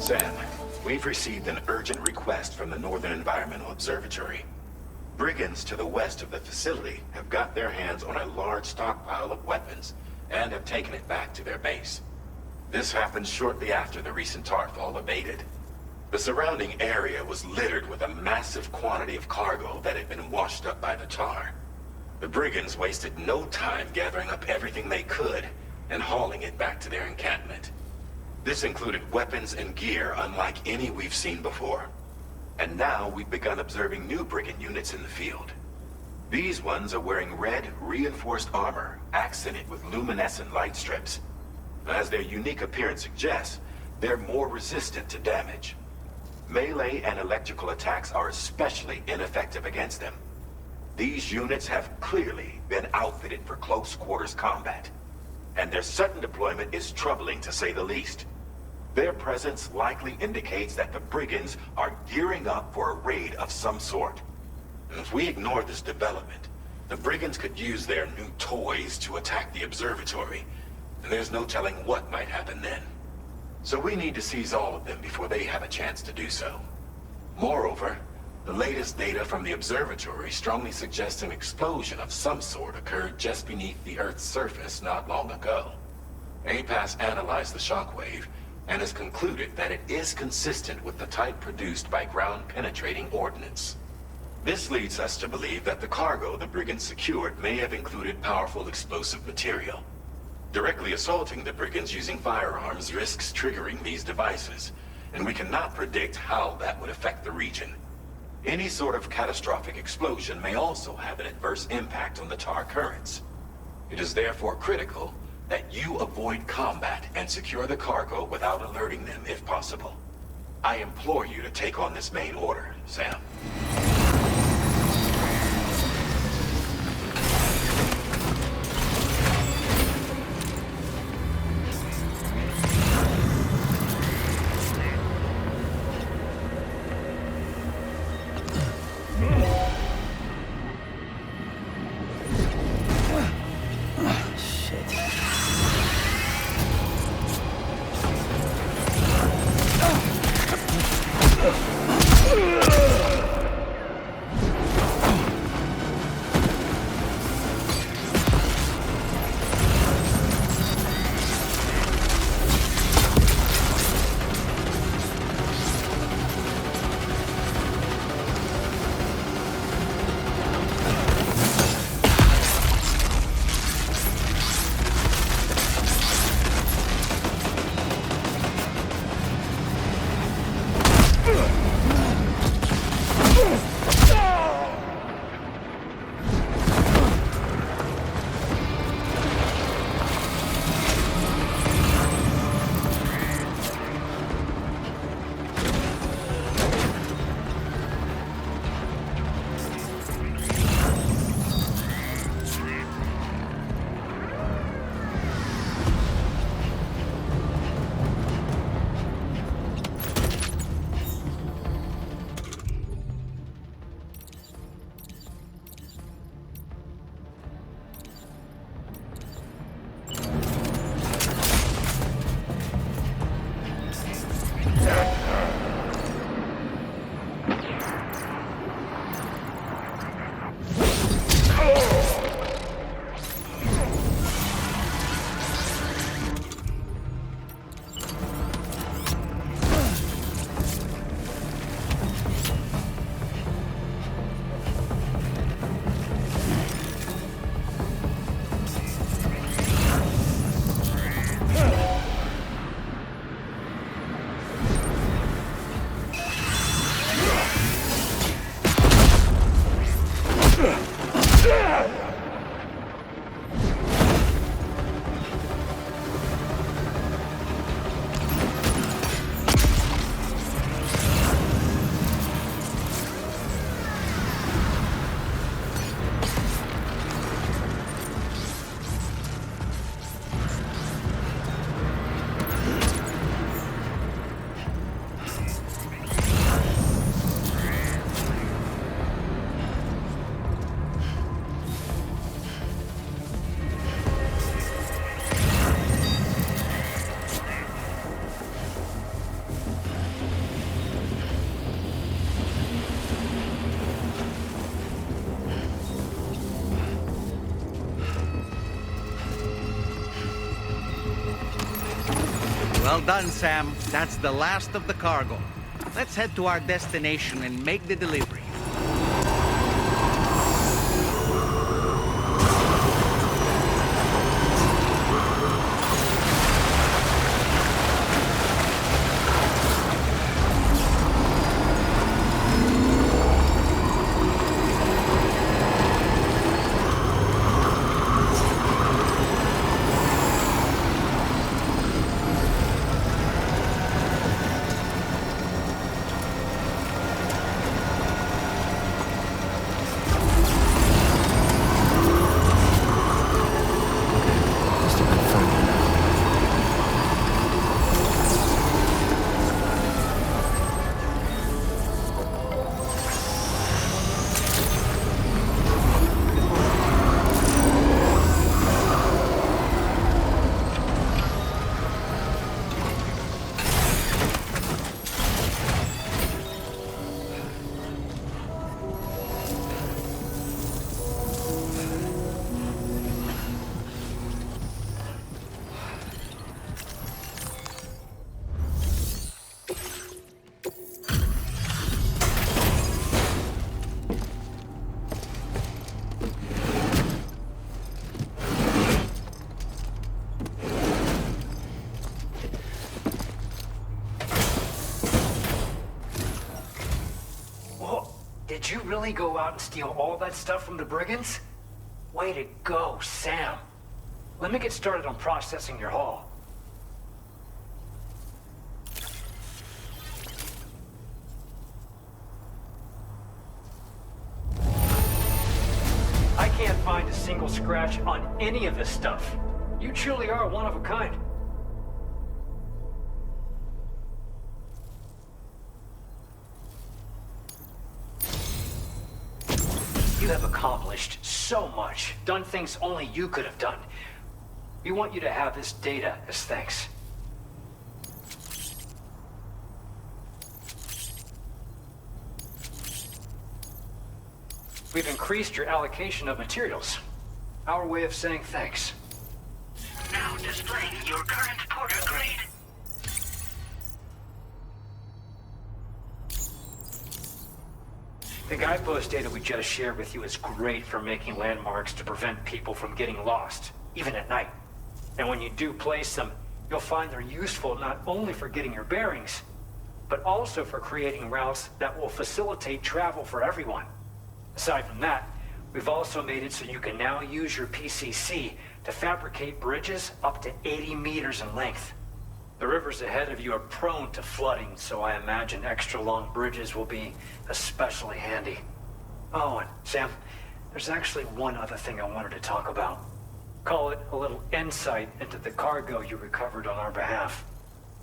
Sam, we've received an urgent request from the Northern Environmental Observatory. Brigands to the west of the facility have got their hands on a large stockpile of weapons and have taken it back to their base. This happened shortly after the recent Tarfall abated. The surrounding area was littered with a massive quantity of cargo that had been washed up by the tar. The brigands wasted no time gathering up everything they could and hauling it back to their encampment. This included weapons and gear unlike any we've seen before. And now we've begun observing new brigand units in the field. These ones are wearing red, reinforced armor, accented with luminescent light strips. As their unique appearance suggests, they're more resistant to damage. Melee and electrical attacks are especially ineffective against them. These units have clearly been outfitted for close quarters combat, and their sudden deployment is troubling to say the least. Their presence likely indicates that the brigands are gearing up for a raid of some sort. And if we ignore this development, the brigands could use their new toys to attack the observatory, and there's no telling what might happen then. So we need to seize all of them before they have a chance to do so. Moreover, the latest data from the observatory strongly suggests an explosion of some sort occurred just beneath the Earth's surface not long ago. APAS analyzed the shockwave and has concluded that it is consistent with the type produced by ground-penetrating ordnance. This leads us to believe that the cargo the brigands secured may have included powerful explosive material. Directly assaulting the brigands using firearms risks triggering these devices, and we cannot predict how that would affect the region. Any sort of catastrophic explosion may also have an adverse impact on the tar currents. It is therefore critical that you avoid combat and secure the cargo without alerting them if possible. I implore you to take on this main order, Sam. Well done, Sam. That's the last of the cargo. Let's head to our destination and make the delivery. Did you really go out and steal all that stuff from the brigands? Way to go, Sam. Let me get started on processing your haul. I can't find a single scratch on any of this stuff. You truly are one of a kind. You have accomplished so much, done things only you could have done. We want you to have this data as thanks. We've increased your allocation of materials. Our way of saying thanks. Now displaying your current porter grade. The guidepost data we just shared with you is great for making landmarks to prevent people from getting lost, even at night. And when you do place them, you'll find they're useful not only for getting your bearings, but also for creating routes that will facilitate travel for everyone. Aside from that, we've also made it so you can now use your PCC to fabricate bridges up to 80 meters in length. The rivers ahead of you are prone to flooding, so I imagine extra long bridges will be especially handy. Oh, and Sam, there's actually one other thing I wanted to talk about. Call it a little insight into the cargo you recovered on our behalf.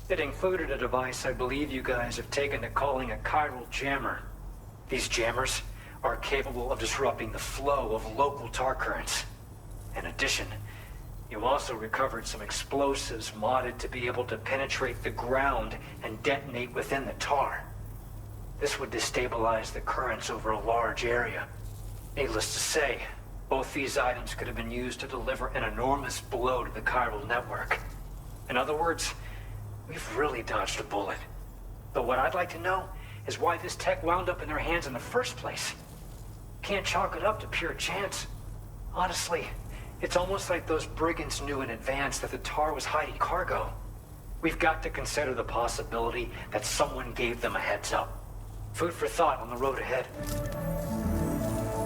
It included a device I believe you guys have taken to calling a chiral jammer. These jammers are capable of disrupting the flow of local tar currents. In addition, you also recovered some explosives modded to be able to penetrate the ground and detonate within the tar. This would destabilize the currents over a large area. Needless to say, both these items could have been used to deliver an enormous blow to the chiral network. In other words, we've really dodged a bullet. But what I'd like to know is why this tech wound up in their hands in the first place. Can't chalk it up to pure chance. Honestly, it's almost like those brigands knew in advance that the tar was hiding cargo. We've got to consider the possibility that someone gave them a heads up. Food for thought on the road ahead.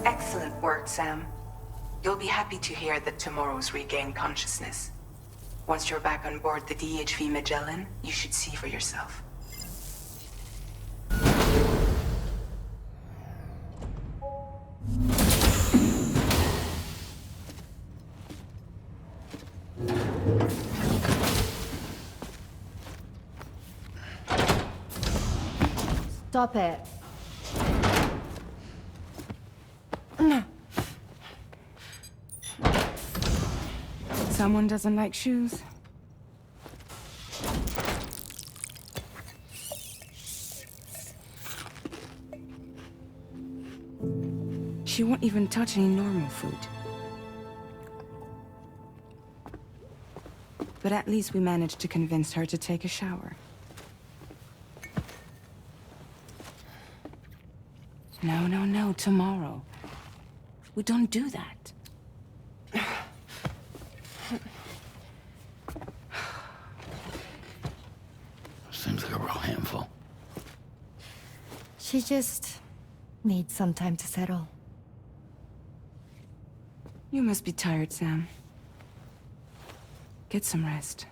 Excellent work, Sam. You'll be happy to hear that tomorrow's regained consciousness. Once you're back on board the DHV Magellan, you should see for yourself. Stop it. Someone doesn't like shoes. She won't even touch any normal food. But at least we managed to convince her to take a shower. No, no, no, tomorrow. We don't do that. Seems like a real handful. She just needs some time to settle. You must be tired, Sam. Get some rest.